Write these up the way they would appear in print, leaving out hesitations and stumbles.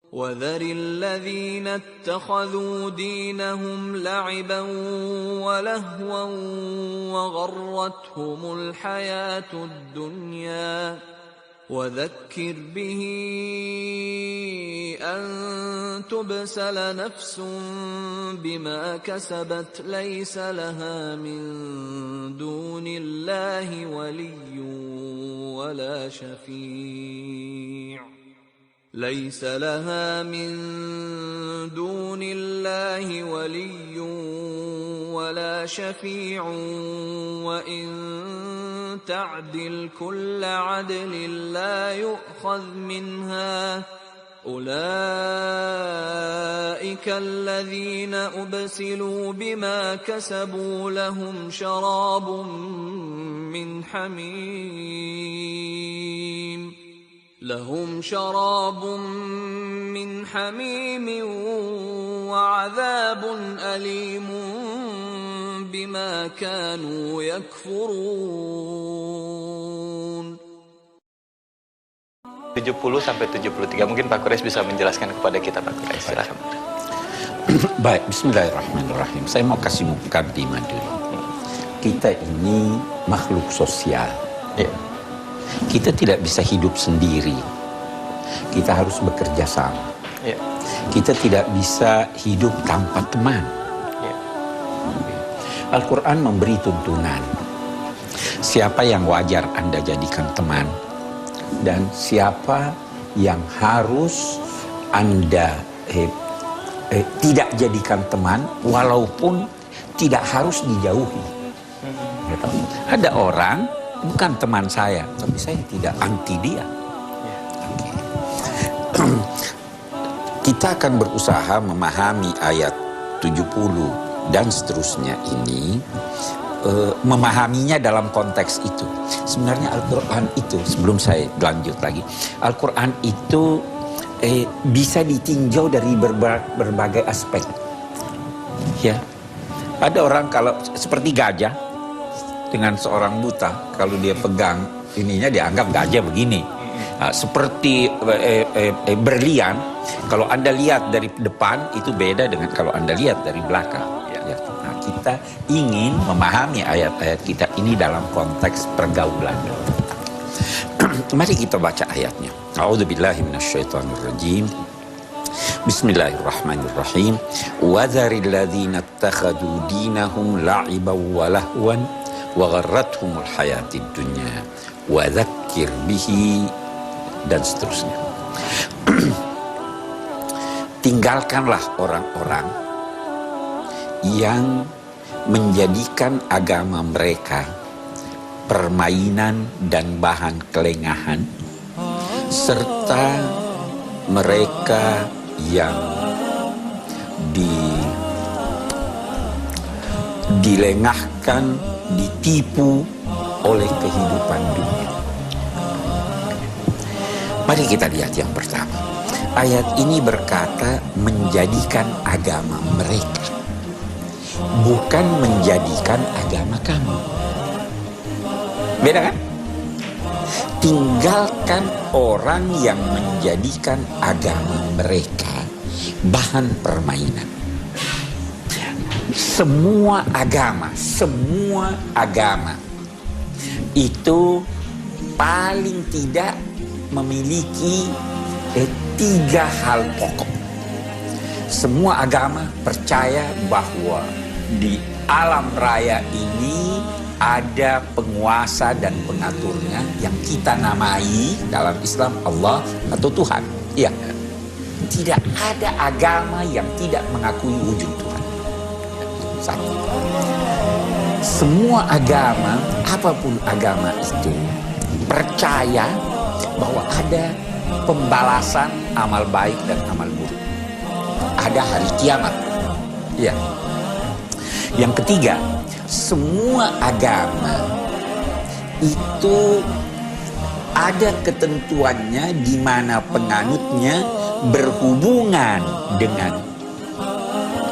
وذر الذين اتخذوا دينهم لعبا ولهوا وغرتهم الحياة الدنيا وذكر به أن تبسل نفس بما كسبت ليس لها من دون الله ولي ولا شفيع ليس لها من دون الله ولي ولا شفيع وإن تعدل كل عدل لا يؤخذ منها أولئك الذين أبسلوا بما كسبوا لهم شراب من حميم وعذاب أليم بما كانوا يكفرون. 70 sampai 73 mungkin Pak Quraisy bisa menjelaskan kepada kita, Pak Quraisy. Silakan. Baik, bismillahirrahmanirrahim. Saya mau kasih mukadimah dulu. Kita ini makhluk sosial. Ya. Kita tidak bisa hidup sendiri. Kita harus bekerja sama. Ya. Kita tidak bisa hidup tanpa teman. Ya. Al-Quran memberi tuntunan. Siapa yang wajar Anda jadikan teman dan siapa yang harus Anda tidak jadikan teman walaupun tidak harus dijauhi. Ada orang bukan teman saya, tapi saya tidak anti dia. Kita akan berusaha memahami ayat 70 dan seterusnya ini, memahaminya dalam konteks itu. Sebenarnya Al-Quran itu, sebelum saya lanjut lagi, Al-Quran itu bisa ditinjau dari berbagai aspek. Ya, ada orang kalau seperti gajah dengan seorang buta, kalau dia pegang ininya dianggap gajah begini. Seperti berlian, kalau Anda lihat dari depan itu beda dengan kalau Anda lihat dari belakang. Ya. Nah, kita ingin memahami ayat-ayat kita ini dalam konteks pergaulan. Mari kita baca ayatnya. A'udzubillahi minasyaitonirrajim. Bismillahirrahmanirrahim. Wa dzaril ladzina ittakhadhu dinahum la'iban wa lahwan wa gharrathumul hayatid dunya wa dzakkir bihi, dan seterusnya. Tinggalkanlah orang-orang yang menjadikan agama mereka permainan dan bahan kelengahan, serta mereka yang dilengahkan, ditipu oleh kehidupan dunia. Mari kita lihat yang pertama. Ayat ini berkata menjadikan agama mereka, bukan menjadikan agama kamu. Beda kan? Tinggalkan orang yang menjadikan agama mereka bahan permainan. Semua agama itu paling tidak memiliki 3 hal pokok. Semua agama percaya bahwa di alam raya ini ada penguasa dan pengaturnya yang kita namai dalam Islam Allah atau Tuhan. Iya. Tidak ada agama yang tidak mengakui wujud Tuhan. Satu. Semua agama, apapun agama itu, percaya bahwa ada pembalasan amal baik dan amal buruk. Ada hari kiamat. Ya. Yang ketiga, semua agama itu ada ketentuannya di mana penganutnya berhubungan dengan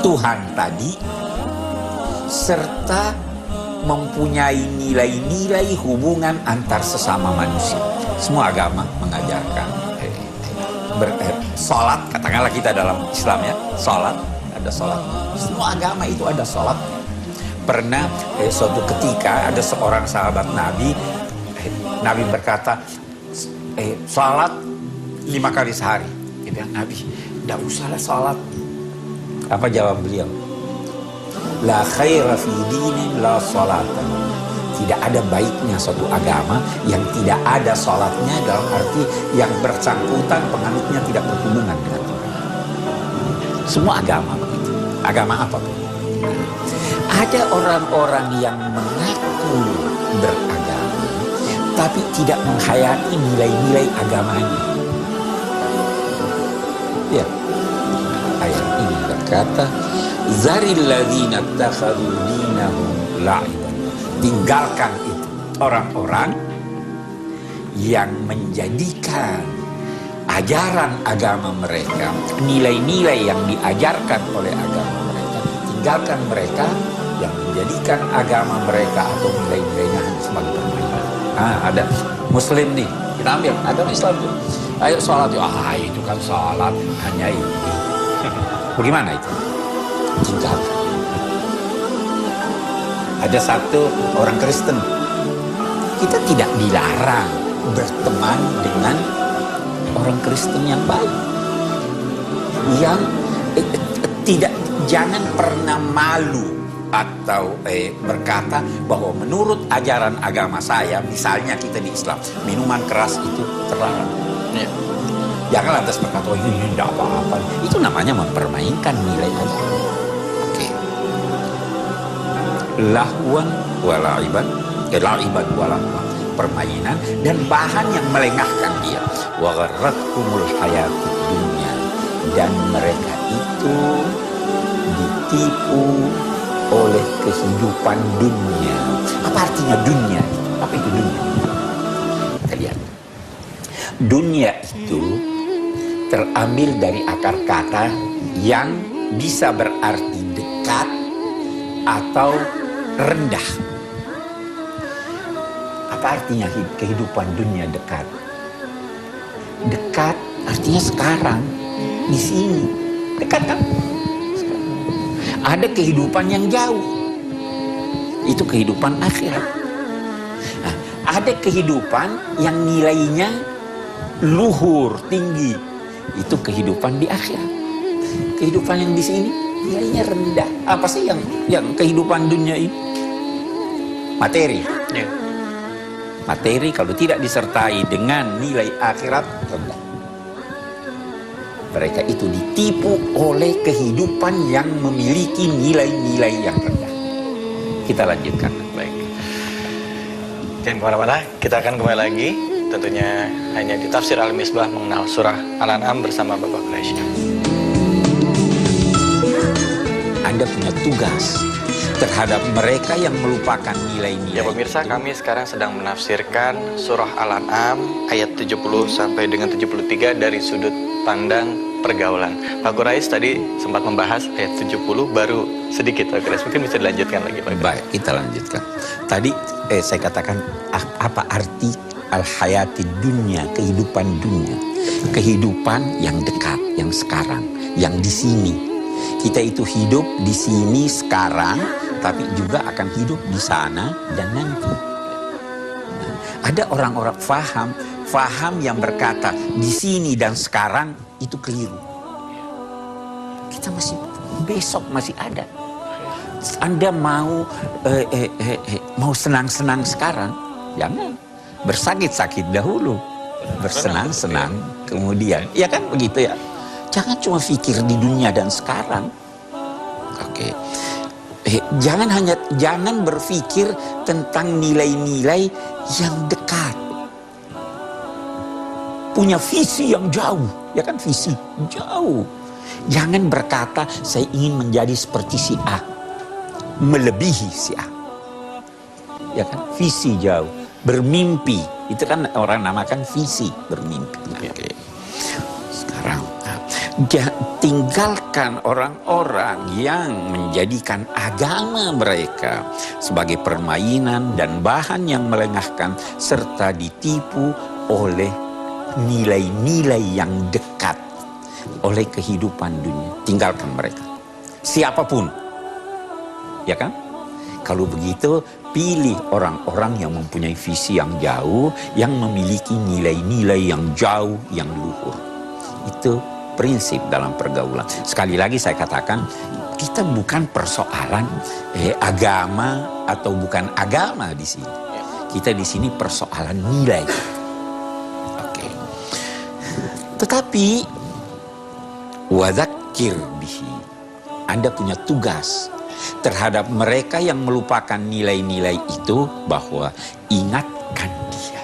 Tuhan tadi serta mempunyai nilai-nilai hubungan antar sesama manusia. Semua agama mengajarkan sholat, katakanlah kita dalam Islam ya, sholat, ada sholat. Semua agama itu ada sholat. Pernah suatu ketika ada seorang sahabat Nabi, Nabi berkata, sholat 5 kali sehari. Dia bilang, Nabi, tidak usahlah sholat. Apa jawab beliau? La khaira fi dinin la sholatan. Tidak ada baiknya suatu agama yang tidak ada sholatnya, dalam arti yang bersangkutan penganutnya tidak berhubungan dengan Tuhan. Semua agama begitu. Agama apa? Ada orang-orang yang mengaku beragama, tapi tidak menghayati nilai-nilai agamanya. Ya, ayat ini berkata, Zaril ladzina ittakhadhu dinahum la'iban. Tinggalkan itu orang-orang yang menjadikan ajaran agama mereka, nilai-nilai yang diajarkan oleh agama mereka, tinggalkan mereka yang menjadikan agama mereka atau nilai-nilainya hanya sebagai permainan. Ada Muslim nih, kita ambil agama Islam tuh. Ayo sholat, itu kan sholat hanya ini. Bagaimana itu? Tinggalkan. Ada satu orang Kristen, kita tidak dilarang berteman dengan orang Kristen yang baik, yang tidak, jangan pernah malu atau berkata bahwa menurut ajaran agama saya, misalnya kita di Islam, minuman keras itu terlarang. Ya. Jangan lantas berkata, ini tidak apa-apa. Itu namanya mempermainkan nilai agama. Lahwan wala'iban, la'iban walahwan, permainan dan bahan yang melengahkan dia. Wa gharratkumul hayatid dunya, dan mereka itu ditipu oleh kehidupan dunia. Apa artinya dunia itu? Apa itu dunia? Kita lihat. Dunia itu terambil dari akar kata yang bisa berarti dekat atau rendah. Apa artinya kehidupan dunia dekat? Dekat artinya sekarang, di sini. Dekat kan? Sekarang. Ada kehidupan yang jauh. Itu kehidupan akhirat. Nah, ada kehidupan yang nilainya luhur, tinggi. Itu kehidupan di akhirat. Kehidupan yang di sini nilainya rendah. Apa sih yang kehidupan dunia ini? Materi. Ya. Materi kalau tidak disertai dengan nilai akhirat rendah. Mereka itu ditipu oleh kehidupan yang memiliki nilai-nilai yang rendah. Kita lanjutkan. Baik. Jangan kemana-mana, kita akan kembali lagi. Tentunya hanya di Tafsir Al-Misbah mengenal surah Al-An'am bersama Bapak Quraisy. Anda punya tugas terhadap mereka yang melupakan nilai-nilai. Ya pemirsa, kami sekarang sedang menafsirkan surah Al-An'am ayat 70 sampai dengan 73 dari sudut pandang pergaulan. Pak Quraisy tadi sempat membahas ayat 70, baru sedikit Pak Quraisy. Mungkin bisa dilanjutkan lagi Pak Quraisy. Baik, kita lanjutkan. Tadi saya katakan apa arti al-hayati dunia, kehidupan dunia. Kehidupan yang dekat, yang sekarang, yang di sini. Kita itu hidup di sini sekarang, tapi juga akan hidup di sana dan nanti. Nah, ada orang-orang faham yang berkata di sini dan sekarang itu keliru. Kita masih besok masih ada. Anda mau senang-senang sekarang, jangan. Bersakit-sakit dahulu, bersenang-senang kemudian. Ya kan begitu ya. Jangan cuma pikir di dunia dan sekarang. Oke. Jangan berpikir tentang nilai-nilai yang dekat. Punya visi yang jauh, ya kan, visi jauh. Jangan berkata saya ingin menjadi seperti si A, melebihi si A. Ya kan, visi jauh, bermimpi. Itu kan orang namakan visi, bermimpi. Oke. Sekarang tinggalkan orang-orang yang menjadikan agama mereka sebagai permainan dan bahan yang melengahkan serta ditipu oleh nilai-nilai yang dekat oleh kehidupan dunia. Tinggalkan mereka. Siapapun. Ya kan? Kalau begitu, pilih orang-orang yang mempunyai visi yang jauh, yang memiliki nilai-nilai yang jauh, yang luhur. Itu prinsip dalam pergaulan. Sekali lagi saya katakan, kita bukan persoalan agama atau bukan agama di sini. Kita di sini persoalan nilai. Oke. Tetapi wadzakir bihi. Anda punya tugas terhadap mereka yang melupakan nilai-nilai itu, bahwa ingatkan dia.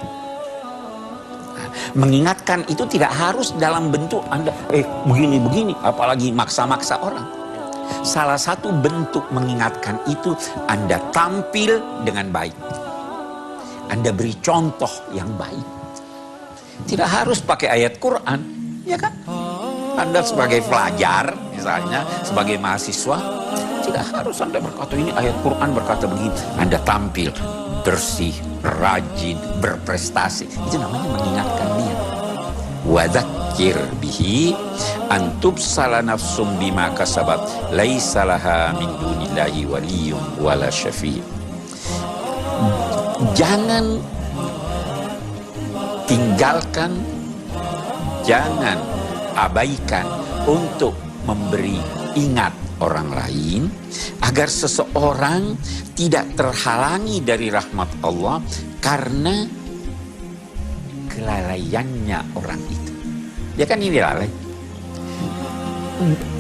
Nah, mengingatkan itu tidak harus dalam bentuk Anda begini-begini, apalagi maksa-maksa orang. Salah satu bentuk mengingatkan itu Anda tampil dengan baik. Anda beri contoh yang baik. Tidak harus pakai ayat Quran, ya kan? Anda sebagai pelajar, misalnya, sebagai mahasiswa, tidak harus Anda berkata ini ayat Quran berkata begini. Anda tampil bersih, rajin, berprestasi. Itu namanya mengingatkan dia. Wadzakir bihi antubsala nafsum bima kasabat laisa laha min dunillahi waliyyun wala syafi'. Jangan tinggalkan, jangan abaikan untuk memberi ingat orang lain agar seseorang tidak terhalangi dari rahmat Allah karena kelalaiannya orang itu. Ya kan, ini lalai.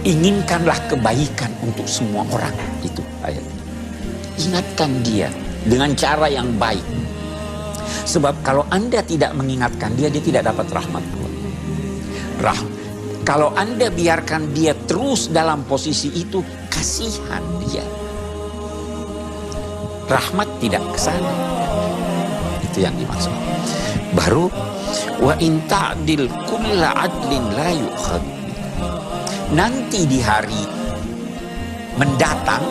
Inginkanlah kebaikan untuk semua orang, itu ayatnya. Ingatkan dia dengan cara yang baik. Sebab kalau Anda tidak mengingatkan dia, dia tidak dapat rahmat Allah. Kalau Anda biarkan dia terus dalam posisi itu, kasihan dia. Rahmat tidak ke sana. Itu yang dimaksud. Baru wa in ta'dil kulla adlin la yu'khad. Nanti di hari mendatang,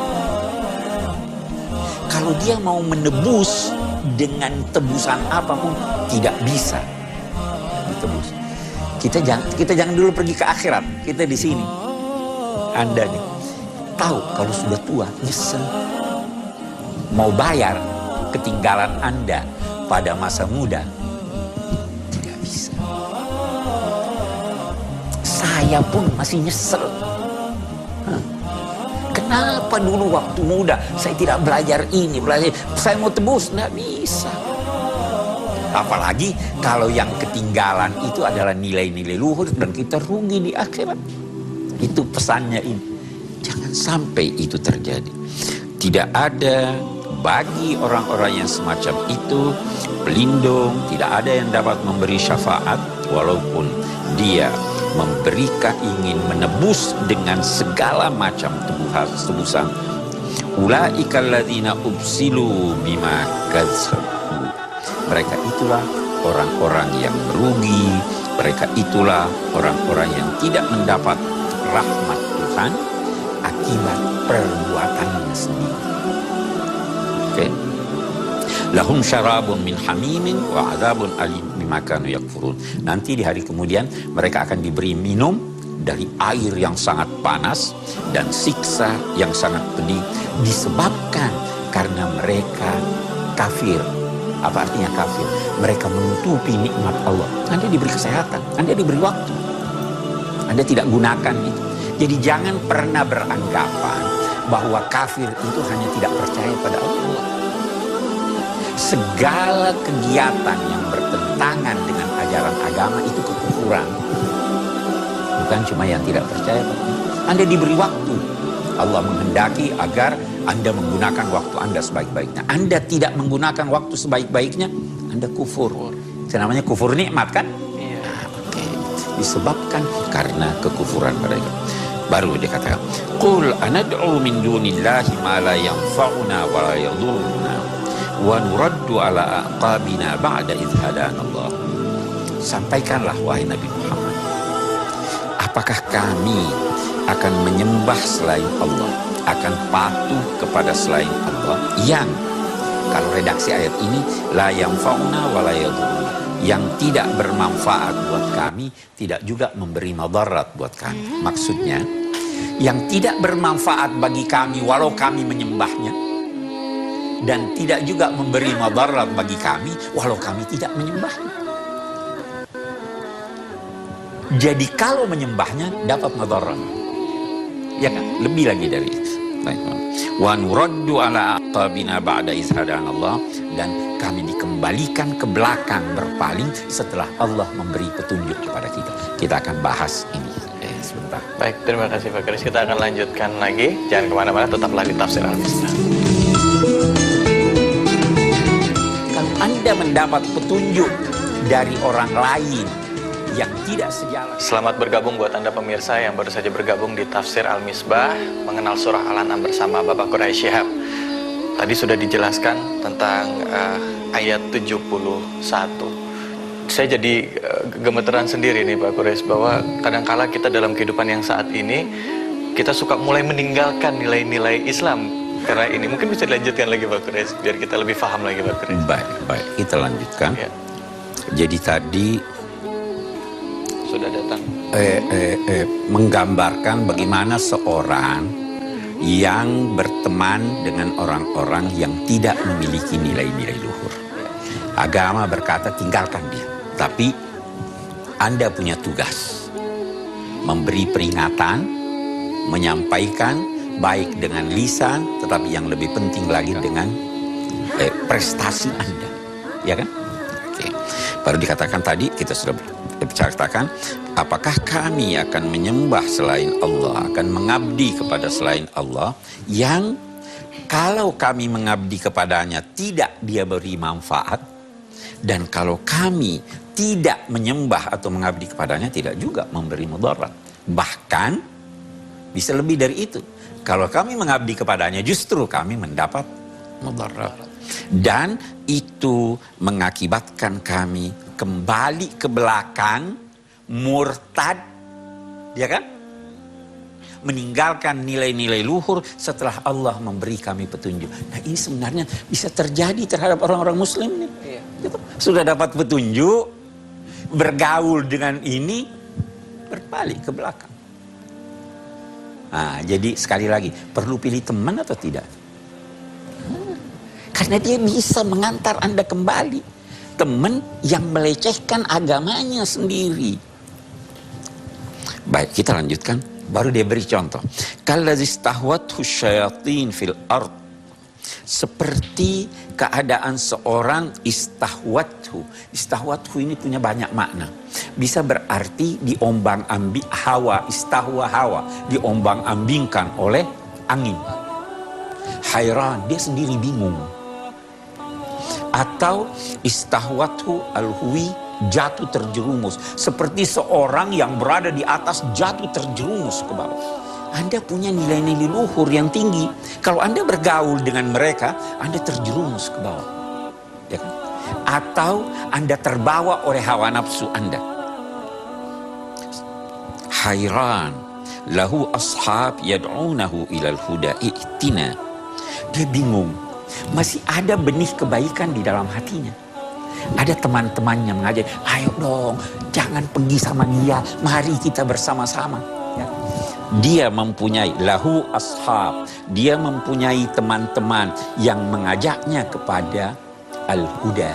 kalau dia mau menebus dengan tebusan apapun, tidak bisa ditebus. Kita jangan dulu pergi ke akhirat. Kita di sini. Anda nih tahu kalau sudah tua, nyesel. Mau bayar ketinggalan Anda pada masa muda, tidak bisa. Saya pun masih nyesel. Kenapa dulu waktu muda saya tidak belajar ini, belajar. Saya mau tebus, tidak bisa. Apalagi kalau yang ketinggalan itu adalah nilai-nilai luhur dan kita rugi di akhirat. Itu pesannya ini. Jangan sampai itu terjadi. Tidak ada bagi orang-orang yang semacam itu pelindung, tidak ada yang dapat memberi syafaat walaupun dia memberikan, ingin menebus dengan segala macam tebusan. Ulaika alladzina ubsilu bima kadzabu. Mereka itulah orang-orang yang merugi. Mereka itulah orang-orang yang tidak mendapat rahmat Tuhan akibat perbuatannya sendiri. Oke. Lahum syarabun min hamimin wa adzabun alim bima kanu yakfurun. Nanti di hari kemudian mereka akan diberi minum dari air yang sangat panas dan siksa yang sangat pedih disebabkan karena mereka kafir. Apa artinya kafir? Mereka menutupi nikmat Allah. Anda diberi kesehatan, Anda diberi waktu, Anda tidak gunakan itu. Jadi jangan pernah beranggapan bahwa kafir itu hanya tidak percaya pada Allah. Segala kegiatan yang bertentangan dengan ajaran agama itu kekufuran. Bukan cuma yang tidak percaya pada Allah. Anda diberi waktu. Allah menghendaki agar Anda menggunakan waktu Anda sebaik-baiknya. Anda tidak menggunakan waktu sebaik-baiknya, Anda kufur. Itu namanya kufur nikmat, kan? Nah, okay. Disebabkan karena kekufuran mereka. Baru dia katakan, Qul anad'u min dunillahi ma la yanfa'una wa la yadurruna wa nuraddu ala aqabina ba'da idh hadanallah. Sampaikanlah wahai Nabi Muhammad, apakah kami akan menyembah selain Allah, akan patuh kepada selain Allah yang, kalau redaksi ayat ini, la yanfa'una wa la yadurruna, yang tidak bermanfaat buat kami, tidak juga memberi madarat buat kami. Maksudnya, yang tidak bermanfaat bagi kami walau kami menyembahnya, dan tidak juga memberi madarat bagi kami walau kami tidak menyembahnya. Jadi kalau menyembahnya dapat madarat, ya kan? Lebih lagi dari itu. Wa nuraddu ala aqabina ba'da iz hadanallah, dan kami dikembalikan ke belakang berpaling setelah Allah memberi petunjuk kepada kita. Kita akan bahas ini sebentar. Baik, terima kasih Pak Kris. Kita akan lanjutkan lagi. Jangan kemana-mana, tetaplah di Tafsir Al-Misbah. Kalau Anda mendapat petunjuk dari orang lain yang tidak sejalan. Selamat bergabung buat Anda pemirsa yang baru saja bergabung di Tafsir Al-Misbah, mengenal surah Al-An'am bersama Bapak Quraish Shihab. Tadi sudah dijelaskan tentang ayat 71. Saya jadi gemeteran sendiri nih Pak Quraish, bahwa kadangkala kita dalam kehidupan yang saat ini, kita suka mulai meninggalkan nilai-nilai Islam. Karena ini mungkin bisa dilanjutkan lagi Pak Quraish, biar kita lebih paham lagi Pak Quraish. Baik, kita lanjutkan. Ya. Jadi tadi sudah datang menggambarkan bagaimana seorang yang berteman dengan orang-orang yang tidak memiliki nilai-nilai luhur. Agama berkata tinggalkan dia, tapi Anda punya tugas memberi peringatan, menyampaikan baik dengan lisan, tetapi yang lebih penting lagi dengan prestasi Anda, ya kan? Oke. Baru dikatakan tadi, kita sudah berceritakan, apakah kami akan menyembah selain Allah, akan mengabdi kepada selain Allah, yang kalau kami mengabdi kepadanya tidak dia beri manfaat, dan kalau kami tidak menyembah atau mengabdi kepadanya tidak juga memberi mudarat. Bahkan bisa lebih dari itu, kalau kami mengabdi kepadanya justru kami mendapat mudarat, dan itu mengakibatkan kami kembali ke belakang, murtad, ya kan? Meninggalkan nilai-nilai luhur setelah Allah memberi kami petunjuk. Nah, ini sebenarnya bisa terjadi terhadap orang-orang muslim nih. Iya. Gitu. Sudah dapat petunjuk, bergaul dengan ini, berbalik ke belakang. Nah, jadi sekali lagi, perlu pilih teman atau tidak? Karena dia bisa mengantar Anda kembali. Teman yang melecehkan agamanya sendiri. Baik, kita lanjutkan. Baru dia beri contoh. Kallazi istahwathu syayatin fil ard. Seperti keadaan seorang istahwathu. Istahwathu ini punya banyak makna. Bisa berarti diombang-ambing hawa, istahwa hawa, diombang-ambingkan oleh angin. Hairan, dia sendiri bingung. Atau istahwathu al-huwi, jatuh terjerumus. Seperti seorang yang berada di atas jatuh terjerumus ke bawah. Anda punya nilai-nilai luhur yang tinggi. Kalau Anda bergaul dengan mereka, Anda terjerumus ke bawah. Ya kan? Atau Anda terbawa oleh hawa nafsu Anda. Hairan, lahu ashab yad'unahu ilal huda i'tina. Dia bingung. Masih ada benih kebaikan di dalam hatinya. Ada teman-temannya mengajak, ayo dong, jangan pergi sama dia, mari kita bersama-sama. Ya. Dia mempunyai lahu ashab, dia mempunyai teman-teman yang mengajaknya kepada al-huda.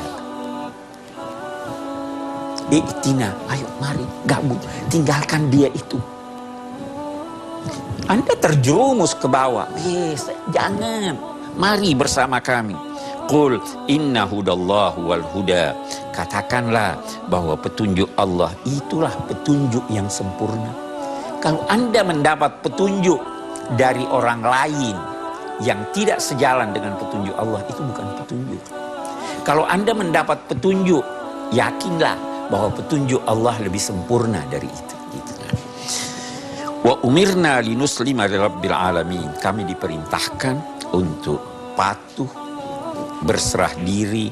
I'tina, ayo mari gabung, tinggalkan dia itu. Anda terjerumus ke bawah, jangan. Mari bersama kami. Qul inna hudallahu wal huda. Katakanlah bahwa petunjuk Allah itulah petunjuk yang sempurna. Kalau Anda mendapat petunjuk dari orang lain yang tidak sejalan dengan petunjuk Allah, itu bukan petunjuk. Kalau Anda mendapat petunjuk, yakinlah bahwa petunjuk Allah lebih sempurna dari itu. Wa umirna linuslima lirabbil alamin. Kami diperintahkan untuk patuh, berserah diri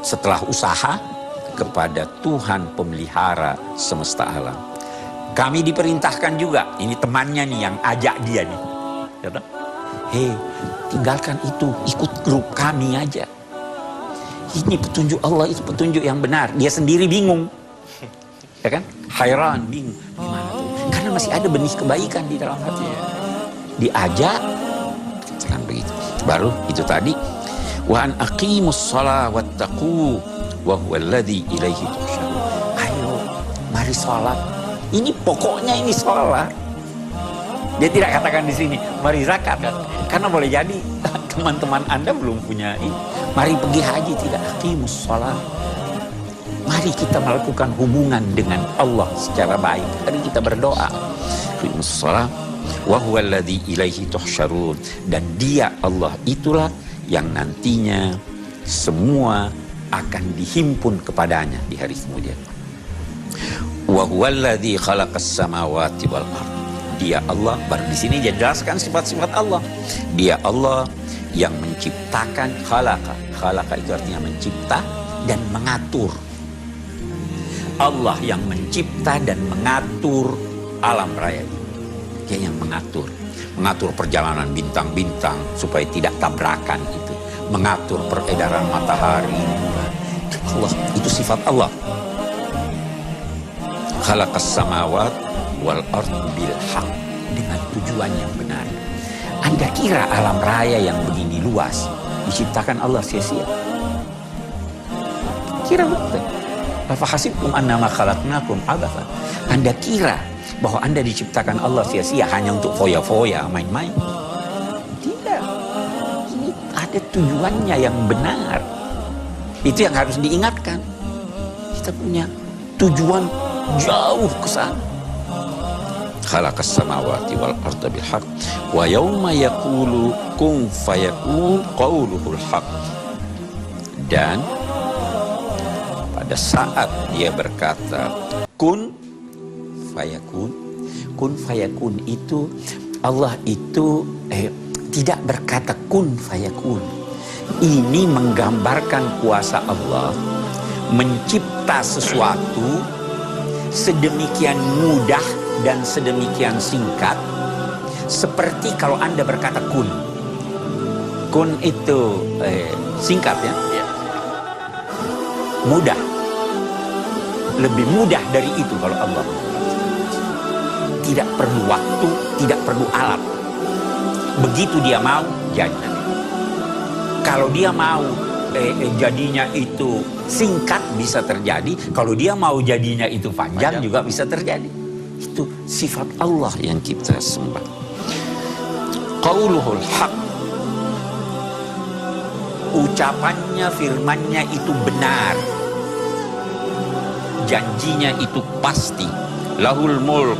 setelah usaha kepada Tuhan pemelihara semesta alam. Kami diperintahkan juga, ini temannya nih yang ajak dia nih. Hei, tinggalkan itu, ikut grup kami aja. ini petunjuk Allah, itu petunjuk yang benar. Dia sendiri bingung. Ya kan? Hairan, bingung. Gimana tuh? Karena masih ada benih kebaikan di dalam hatinya. Diajak, jangan begitu. Baru itu tadi. Wa an aqimus shalah wattaqu wa huwallazi ilaihi tuhsyarun. Ayo, mari sholat. Ini pokoknya ini sholat. Dia tidak katakan di sini, mari zakat kan? Karena boleh jadi teman-teman Anda belum punya ini. Mari pergi haji, tidak, aqimus shalah. Mari kita melakukan hubungan dengan Allah secara baik. Mari kita berdoa. Aqimus shalah wa huwallazi ilaihi tuhsyarun. Dan Dia Allah itulah yang nantinya semua akan dihimpun kepadanya di hari kemudian. Wa huwallazi khalaqas samawati wal ardh. Dia Allah, baru di sini dia jelaskan sifat-sifat Allah. Dia Allah yang menciptakan, khalaqa. Khalaqa itu artinya mencipta dan mengatur. Allah yang mencipta dan mengatur alam raya ini. Dia yang mengatur. Mengatur perjalanan bintang-bintang supaya tidak tabrakan itu. Mengatur peredaran matahari. Allah, itu sifat Allah. Khalaqas samawat wal ard bil haq, dengan tujuan yang benar. Anda kira alam raya yang begini luas diciptakan Allah sia-sia? Kira betul? Afahasibtum annama khalaqnakum abatha. Anda kira bahwa Anda diciptakan Allah sia-sia hanya untuk foya-foya, main-main? Tidak. Ini ada tujuannya yang benar. Itu yang harus diingatkan. Kita punya tujuan jauh ke sana. Khalaqas samawati wal arda bil haqq wa yauma yaqulu kun fayakun qauluhul haqq. Dan pada saat dia berkata kun fayakun, kun fayakun itu Allah itu tidak berkata kun fayakun. Ini menggambarkan kuasa Allah mencipta sesuatu sedemikian mudah dan sedemikian singkat, seperti kalau Anda berkata kun. Kun itu singkat ya, mudah, lebih mudah dari itu kalau Allah. Tidak perlu waktu, tidak perlu alat. Begitu dia mau, jadi. Kalau dia mau jadinya itu singkat, bisa terjadi. Kalau dia mau jadinya itu panjang juga bisa terjadi. Itu sifat Allah yang kita sembah. Qauluhul haq. Ucapannya, firmannya itu benar. Janjinya itu pasti. Lahul mulk.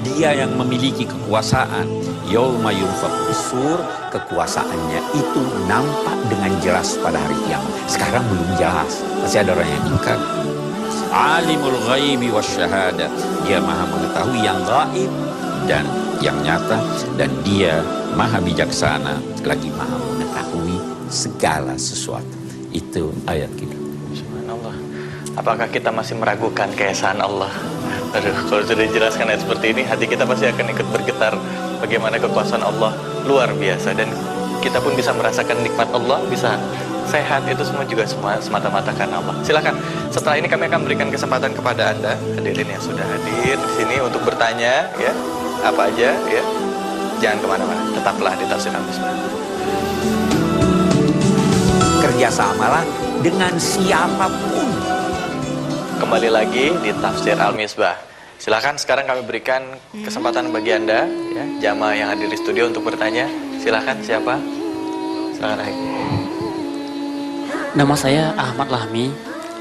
Dia yang memiliki kekuasaan. Yauma yunfakhu fis-sur, kekuasaannya itu nampak dengan jelas pada hari kiamat. Sekarang belum jelas, masih ada orang yang ingkar. Alimul ghaibi wasyahada, dia maha mengetahui yang gaib dan yang nyata, dan dia maha bijaksana lagi maha mengetahui segala sesuatu. Itu ayat kita. Subhanallah. Apakah kita masih meragukan keesaan Allah? Aduh, kalau sudah dijelaskan ayat seperti ini, hati kita pasti akan ikut bergetar. Bagaimana kekuasaan Allah luar biasa, dan kita pun bisa merasakan nikmat Allah, bisa sehat, itu semua juga semata-mata karena Allah. Silakan, setelah ini kami akan berikan kesempatan kepada Anda hadirin yang sudah hadir di sini untuk bertanya, ya, apa aja, ya. Jangan kemana-mana, tetaplah di Tafsir Al-Misbah. Kerjasamalah dengan siapapun. Kembali lagi di Tafsir Al-Misbah. Silakan, sekarang kami berikan kesempatan bagi Anda, ya, jamaah yang hadir di studio untuk bertanya. Silakan, siapa? Silakan. Nama saya Ahmad Lahmi.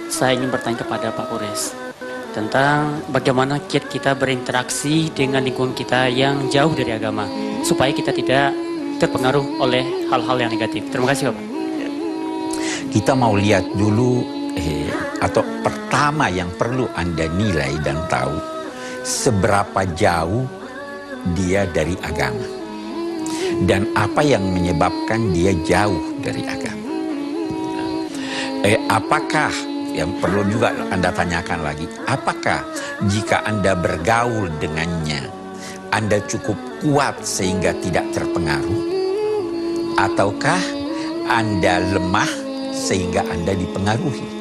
Saya ingin bertanya kepada Pak Kores tentang bagaimana kita berinteraksi dengan lingkungan kita yang jauh dari agama, supaya kita tidak terpengaruh oleh hal-hal yang negatif. Terima kasih, Bapak. Kita mau lihat dulu, atau pertama yang perlu Anda nilai dan tahu, seberapa jauh dia dari agama. Dan apa yang menyebabkan dia jauh dari agama. Apakah, yang perlu juga Anda tanyakan lagi, apakah jika Anda bergaul dengannya, Anda cukup kuat sehingga tidak terpengaruh? Ataukah Anda lemah sehingga Anda dipengaruhi?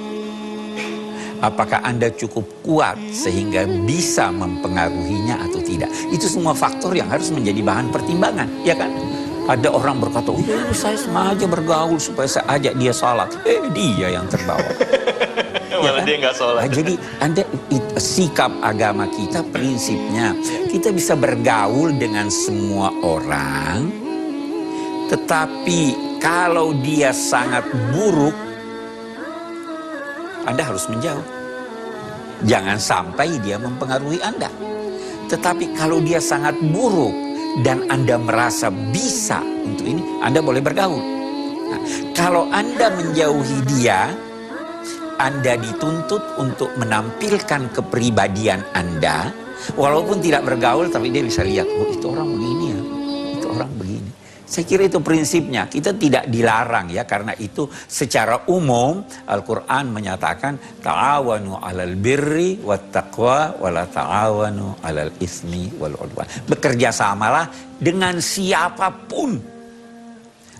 Apakah Anda cukup kuat sehingga bisa mempengaruhinya atau tidak? Itu semua faktor yang harus menjadi bahan pertimbangan, ya kan? Ada orang berkata, oh saya sengaja bergaul supaya saya ajak dia salat. Dia yang terbawa. Malah dia nggak sholat. Nah, jadi sikap agama kita prinsipnya, kita bisa bergaul dengan semua orang, tetapi kalau dia sangat buruk, Anda harus menjauh. Jangan sampai dia mempengaruhi Anda. Tetapi kalau dia sangat buruk dan Anda merasa bisa untuk ini, Anda boleh bergaul. Nah, kalau Anda menjauhi dia, Anda dituntut untuk menampilkan kepribadian Anda. Walaupun tidak bergaul, tapi dia bisa lihat, oh itu orang begini ya, itu orang begini. Saya kira itu prinsipnya, kita tidak dilarang ya, karena itu secara umum Al-Quran menyatakan ta'awanu 'alal birri wat taqwa wala ta'awanu 'alal ismi wal 'udwan. Bekerja samalah dengan siapapun,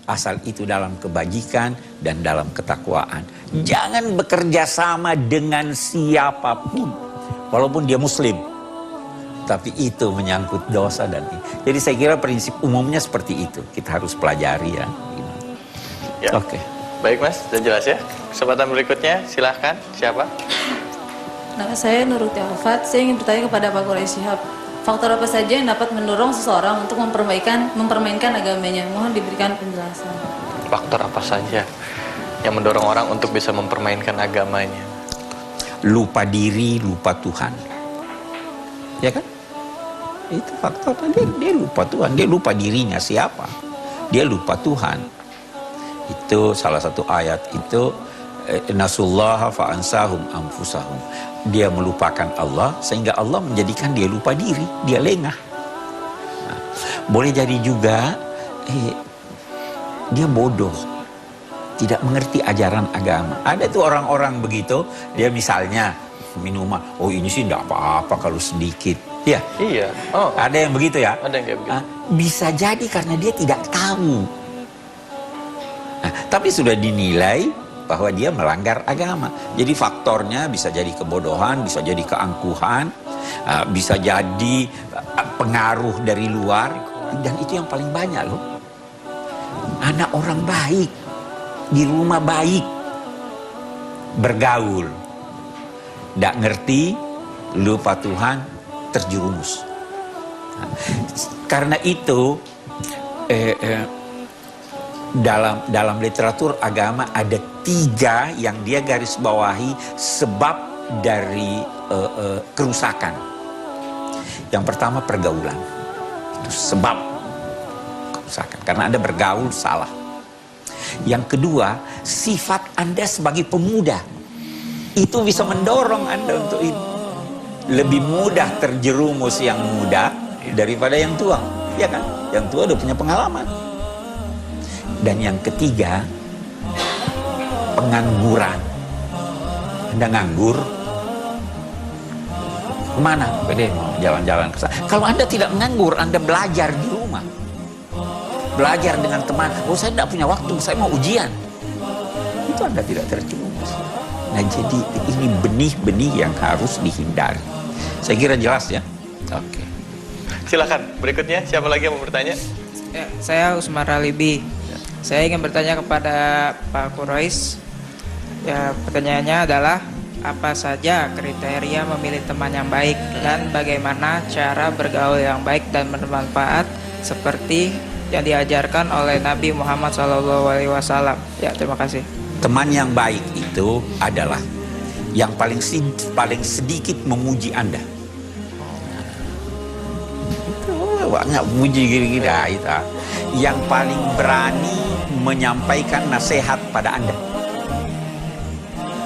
asal itu dalam kebajikan dan dalam ketakwaan. Jangan bekerja sama dengan siapapun, walaupun dia muslim, tapi itu menyangkut dosa dan ini. Jadi saya kira prinsip umumnya seperti itu. Kita harus pelajari ya. Ya. Oke. Baik Mas, sudah jelas ya. Kesempatan berikutnya silahkan. Siapa? Nama saya Nuruti Alfat. Saya ingin bertanya kepada Pak Quraisy Shihab. Faktor apa saja yang dapat mendorong seseorang untuk mempermainkan agamanya? Mohon diberikan penjelasan. Faktor apa saja yang mendorong orang untuk bisa mempermainkan agamanya? Lupa diri, lupa Tuhan. Ya kan? Itu faktor. Dia lupa Tuhan, dia lupa dirinya siapa. Dia lupa Tuhan. Itu salah satu ayat itu, nasullaha fa'ansahum anfusahum. Dia melupakan Allah sehingga Allah menjadikan dia lupa diri, dia lengah. Nah, boleh jadi juga dia bodoh, tidak mengerti ajaran agama. Ada tuh orang-orang begitu, dia misalnya minuman, oh ini sih enggak apa-apa kalau sedikit. Ya. Iya. Oh. Ada yang begitu ya? Ada yang kayak begitu. Bisa jadi karena dia tidak tahu. Nah, tapi sudah dinilai bahwa dia melanggar agama. Jadi faktornya bisa jadi kebodohan, bisa jadi keangkuhan, bisa jadi pengaruh dari luar. Dan itu yang paling banyak loh. Anak orang baik, di rumah baik, bergaul, tidak ngerti, lupa Tuhan, terjerumus. Nah, karena itu dalam literatur agama ada 3 yang dia garis bawahi sebab dari kerusakan. Yang pertama pergaulan, itu sebab kerusakan karena Anda bergaul salah. Yang kedua, sifat Anda sebagai pemuda itu bisa mendorong Anda untuk ini. Lebih mudah terjerumus yang muda daripada yang tua, ya kan? Yang tua udah punya pengalaman. Dan yang ketiga, pengangguran. Anda nganggur, kemana? Bede mau jalan-jalan ke sana. Kalau Anda tidak menganggur, Anda belajar di rumah, belajar dengan teman. Oh saya tidak punya waktu, saya mau ujian. Itu Anda tidak terjerumus. Nah jadi ini benih-benih yang harus dihindari. Saya kira jelas ya. Oke. Silakan. Berikutnya siapa lagi yang mau bertanya? Ya, saya Usman Ralibi. Saya ingin bertanya kepada Pak Quraisy. Ya, pertanyaannya adalah apa saja kriteria memilih teman yang baik dan bagaimana cara bergaul yang baik dan bermanfaat seperti yang diajarkan oleh Nabi Muhammad SAW. Ya, terima kasih. Teman yang baik itu adalah yang paling sedikit memuji Anda. Itu banyak memuji gini-gini. Yang paling berani menyampaikan nasihat pada Anda.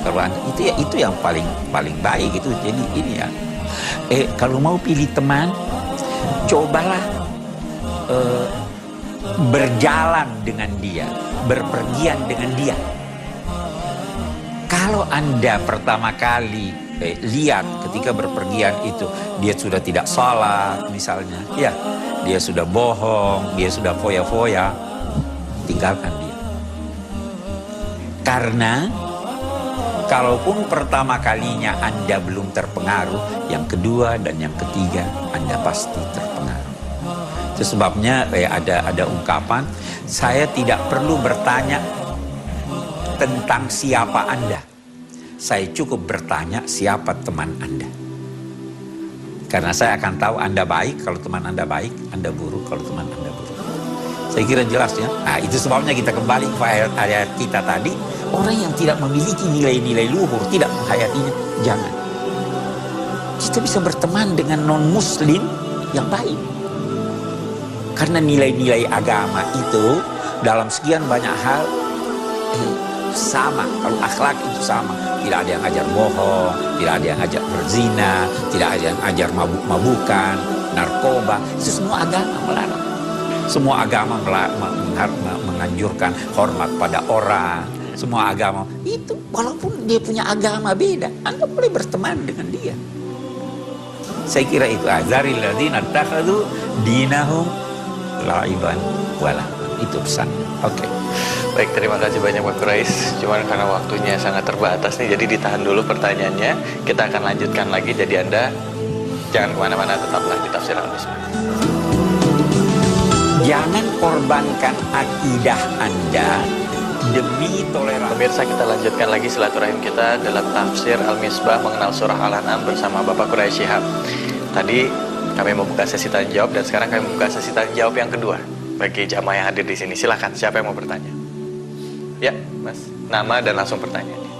Kalau Anda, itu yang paling baik itu. Jadi ini ya. Kalau mau pilih teman, cobalah berjalan dengan dia, berpergian dengan dia. Kalau Anda pertama kali lihat ketika berpergian itu dia sudah tidak salat misalnya, ya dia sudah bohong, dia sudah foya-foya, tinggalkan dia. Karena kalaupun pertama kalinya Anda belum terpengaruh, yang kedua dan yang ketiga Anda pasti terpengaruh. Itu sebabnya ada ungkapan, saya tidak perlu bertanya tentang siapa Anda. Saya cukup bertanya siapa teman Anda. Karena saya akan tahu Anda baik kalau teman Anda baik, Anda buruk kalau teman Anda buruk. Saya kira jelas ya. Nah, itu sebabnya kita kembali ke ayat kita tadi. Orang yang tidak memiliki nilai-nilai luhur, tidak menghayatinya, jangan. Kita bisa berteman dengan non-muslim yang baik. Karena nilai-nilai agama itu dalam sekian banyak hal sama. Kalau akhlak itu sama. Tidak ada yang ajar bohong, tidak ada yang ajar berzina, tidak ada yang ajar mabuk-mabukan, narkoba. Itu semua agama melarang. Semua agama menganjurkan hormat pada orang. Semua agama itu, walaupun dia punya agama beda, Anda boleh berteman dengan dia. Saya kira itu azaril ladzina takhadhu dinahum la'iban wala. Itu pesan. Oke. Baik, terima kasih banyak Pak Quraish. Cuman karena waktunya sangat terbatas nih, jadi ditahan dulu pertanyaannya. Kita akan lanjutkan lagi, jadi Anda jangan kemana-mana, tetaplah di Tafsir Al-Misbah. Jangan korbankan akidah Anda demi toleransi. Pemirsa, kita lanjutkan lagi silaturahim kita dalam Tafsir Al-Misbah mengenal surah Al-An'am bersama Bapak Quraish Shihab. Tadi kami membuka sesi tanya jawab dan sekarang kami membuka sesi tanya jawab yang kedua bagi jamaah yang hadir di sini. Silakan, siapa yang mau bertanya? Ya, Mas. Nama dan langsung pertanyaannya.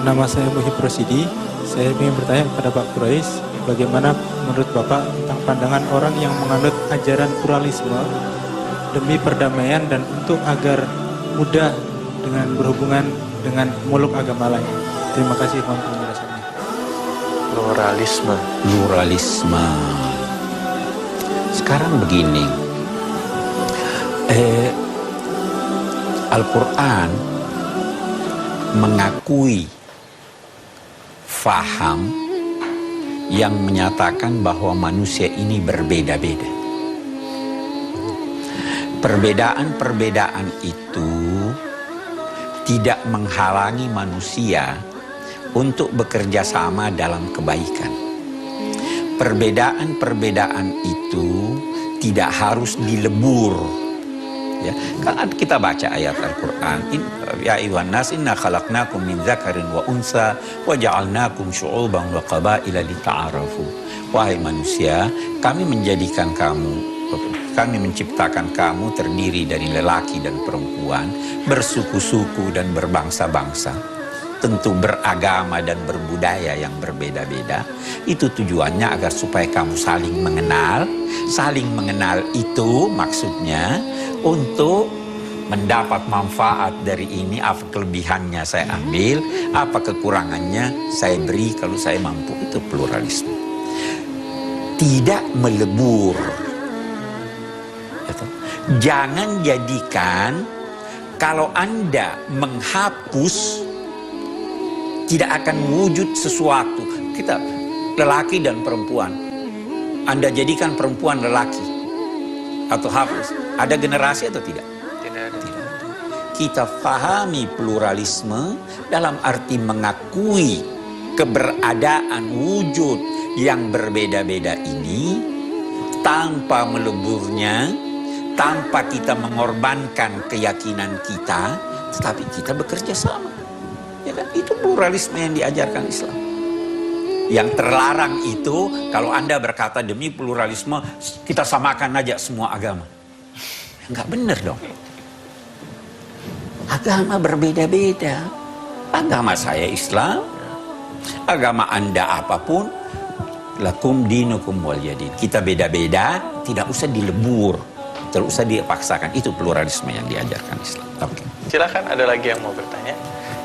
Nama saya Muhib Rosidi. Saya ingin bertanya kepada Pak Quraish, bagaimana menurut Bapak tentang pandangan orang yang menganut ajaran pluralisme demi perdamaian dan untuk agar mudah dengan berhubungan dengan muluk agama lain. Terima kasih mohon penjelasannya. Pluralisme. Sekarang begini. Al-Quran mengakui faham yang menyatakan bahwa manusia ini berbeda-beda. Perbedaan-perbedaan itu tidak menghalangi manusia untuk bekerja sama dalam kebaikan. Perbedaan-perbedaan itu tidak harus dilebur. Ya, kan kita baca ayat Al-Quran, ya ayyuhan nas inna khalaqnakum min dzakarin wa unsa wa ja'alnakum syu'uban wa qabaila lita'arafu. Wahai manusia, kami menciptakan kamu terdiri dari lelaki dan perempuan, bersuku-suku dan berbangsa-bangsa, tentu beragama dan berbudaya yang berbeda-beda. Itu tujuannya agar supaya kamu saling mengenal. Saling mengenal itu maksudnya untuk mendapat manfaat dari ini. Apa kelebihannya saya ambil, apa kekurangannya saya beri kalau saya mampu. Itu pluralisme. Tidak melebur. Jangan jadikan kalau Anda menghapus tidak akan wujud sesuatu. Kita lelaki dan perempuan, Anda jadikan perempuan lelaki atau hapus, ada generasi atau tidak? Tidak ada. Kita pahami pluralisme dalam arti mengakui keberadaan wujud yang berbeda-beda ini tanpa meleburnya, tanpa kita mengorbankan keyakinan kita, tetapi kita bekerja sama. Ya kan? Itu pluralisme yang diajarkan Islam. Yang terlarang itu kalau Anda berkata demi pluralisme kita samakan aja semua agama. Enggak benar dong. Agama berbeda-beda. Agama saya Islam, agama Anda apapun, lakum dinukum waliyadin. Kita beda-beda, tidak usah dilebur, tidak usah dipaksakan. Itu pluralisme yang diajarkan Islam. Oke. Silakan, ada lagi yang mau bertanya?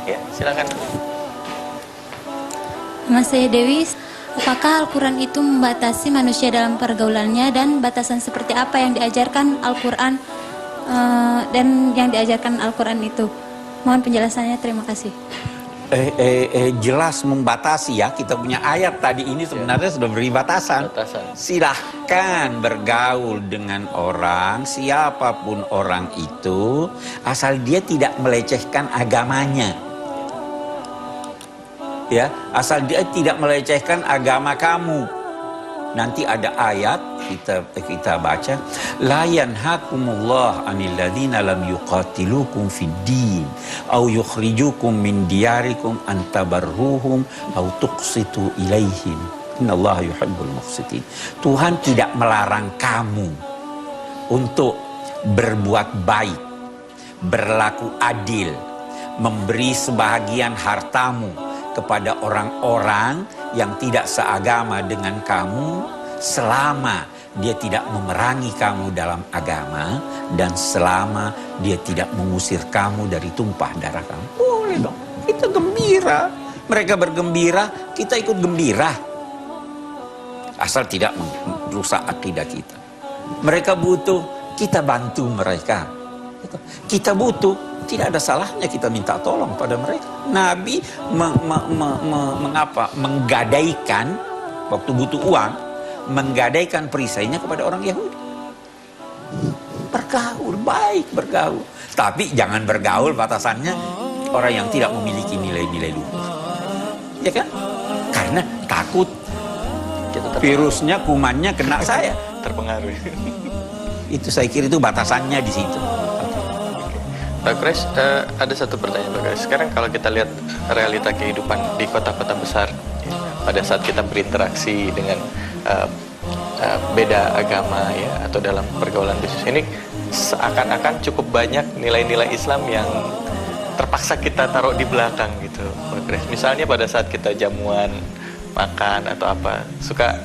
Ya, silakan. Mas saya Dewi, apakah Al-Quran itu membatasi manusia dalam pergaulannya dan batasan seperti apa yang diajarkan Al-Quran dan yang diajarkan Al-Quran itu? Mohon penjelasannya, terima kasih. jelas membatasi ya. Kita punya ayat tadi ini sebenarnya sudah beri batasan. Silahkan bergaul dengan orang, siapapun orang itu, asal dia tidak melecehkan agamanya. Ya, asal dia tidak melecehkan agama kamu. Nanti ada ayat kita baca, la yanhakumullah 'anil ladzina lam yuqatilukum fid din aw yukhrijukum min diyarikum an tabarruhum aw tuqsitu ilaihim innallaha yuhibbul muqsitin. Tuhan tidak melarang kamu untuk berbuat baik, berlaku adil, memberi sebahagian hartamu kepada orang-orang yang tidak seagama dengan kamu, selama dia tidak memerangi kamu dalam agama dan selama dia tidak mengusir kamu dari tumpah darah kamu. Boleh dong, kita gembira. Mereka bergembira, kita ikut gembira. Asal tidak merusak akidah kita. Mereka butuh, kita bantu mereka. Kita butuh, tidak ada salahnya kita minta tolong pada mereka. Nabi menggadaikan waktu butuh uang, menggadaikan perisainya kepada orang Yahudi. Bergaul, baik bergaul. Tapi jangan bergaul batasannya orang yang tidak memiliki nilai-nilai luhur. Ya kan? Karena takut virusnya, kumannya kena saya. Terpengaruh. Itu saya kira itu batasannya di situ. Pak Kres, ada satu pertanyaan Pak Kres. Sekarang kalau kita lihat realita kehidupan di kota-kota besar, pada saat kita berinteraksi dengan beda agama ya, atau dalam pergaulan bisnis ini, seakan-akan cukup banyak nilai-nilai Islam yang terpaksa kita taruh di belakang gitu, Pak Kres. Misalnya pada saat kita jamuan, makan atau apa, suka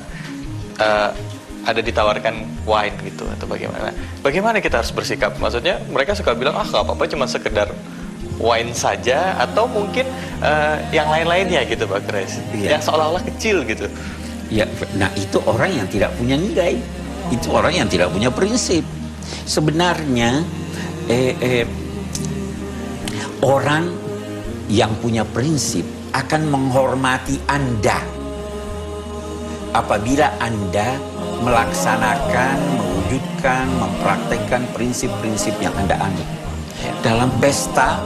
ada ditawarkan wine gitu atau bagaimana. Bagaimana kita harus bersikap? Maksudnya mereka suka bilang, gak apa-apa, cuma sekedar wine saja, atau mungkin yang lain-lainnya gitu Pak Kres, yang seolah-olah kecil gitu. Ya, nah itu orang yang tidak punya nilai, itu orang yang tidak punya prinsip. Sebenarnya orang yang punya prinsip akan menghormati Anda apabila Anda melaksanakan, mewujudkan, mempraktekkan prinsip-prinsip yang Anda anut. Dalam pesta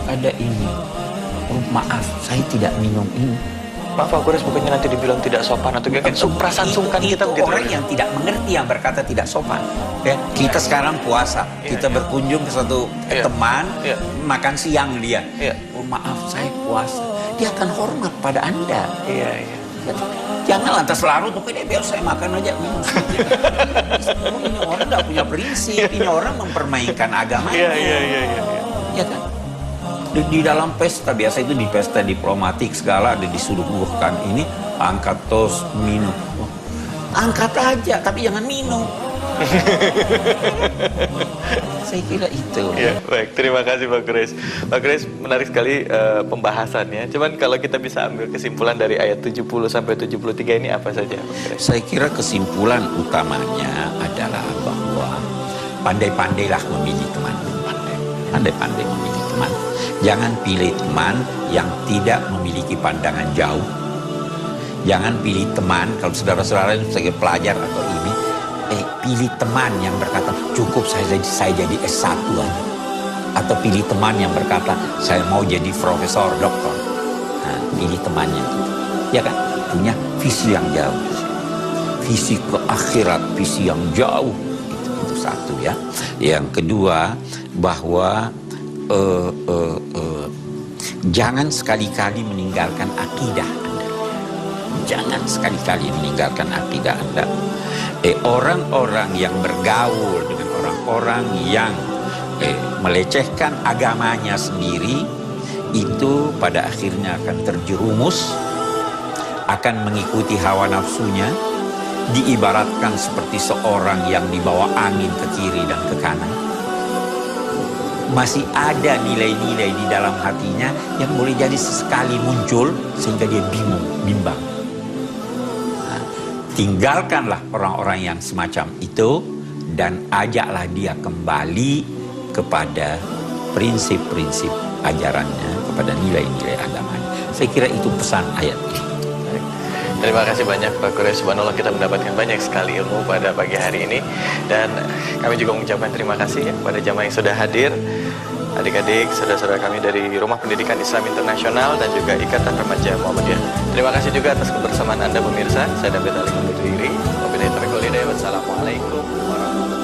ada ini, oh maaf saya tidak minum ini. Pak Kures, bukannya nanti dibilang tidak sopan atau kayak perasaan sungkan kita begitu. Orang yang tidak mengerti yang berkata tidak sopan. Ya, kita sekarang puasa, kita berkunjung ke satu teman, makan siang dia. Oh maaf saya puasa. Dia akan hormat pada Anda. Jangan lantas larut, tapi biar saya makan aja. Ini orang nggak punya prinsip, ini orang mempermainkan agamanya. Ya kan? Di dalam pesta, biasa itu di pesta diplomatik segala ada disuguhkan ini, angkat tos, minum. Angkat aja, tapi jangan minum. Saya kira itu. Ya, baik, terima kasih Pak Kures. Pak Kures, menarik sekali pembahasannya. Cuman kalau kita bisa ambil kesimpulan dari ayat 70 sampai 73 ini apa saja, Pak Kures? Saya kira kesimpulan utamanya adalah bahwa pandai-pandailah memilih teman. Pandai-pandai memilih teman. Jangan pilih teman yang tidak memiliki pandangan jauh. Jangan pilih teman, kalau saudara-saudara ini sebagai pelajar atau ini, pilih teman yang berkata, cukup saya jadi S1 aja. Atau pilih teman yang berkata, saya mau jadi profesor, doktor. Nah, pilih temannya. Ya kan? Punya visi yang jauh. Visi ke akhirat, visi yang jauh. Itu satu ya. Yang kedua, bahwa jangan sekali-kali meninggalkan akidah Anda. Jangan sekali-kali meninggalkan akidah Anda. Orang-orang yang bergaul dengan orang-orang yang melecehkan agamanya sendiri, itu pada akhirnya akan terjerumus, akan mengikuti hawa nafsunya, diibaratkan seperti seorang yang dibawa angin ke kiri dan ke kanan. Masih ada nilai-nilai di dalam hatinya yang boleh jadi sesekali muncul sehingga dia bimbang. Nah, tinggalkanlah orang-orang yang semacam itu dan ajaklah dia kembali kepada prinsip-prinsip ajarannya, kepada nilai-nilai agamanya. Saya kira itu pesan ayat ini. Terima kasih banyak Pak Quraisy. Subhanallah, kita mendapatkan banyak sekali ilmu pada pagi hari ini. Dan kami juga mengucapkan terima kasih ya kepada jamaah yang sudah hadir, adik-adik, saudara-saudara kami dari Rumah Pendidikan Islam Internasional dan juga Ikatan Remaja Muhammadiyah. Terima kasih juga atas kebersamaan Anda pemirsa. Saya David Ali undur diri. Wabillahi taufiq wal hidayah. Wassalamualaikum warahmatullahi wabarakatuh.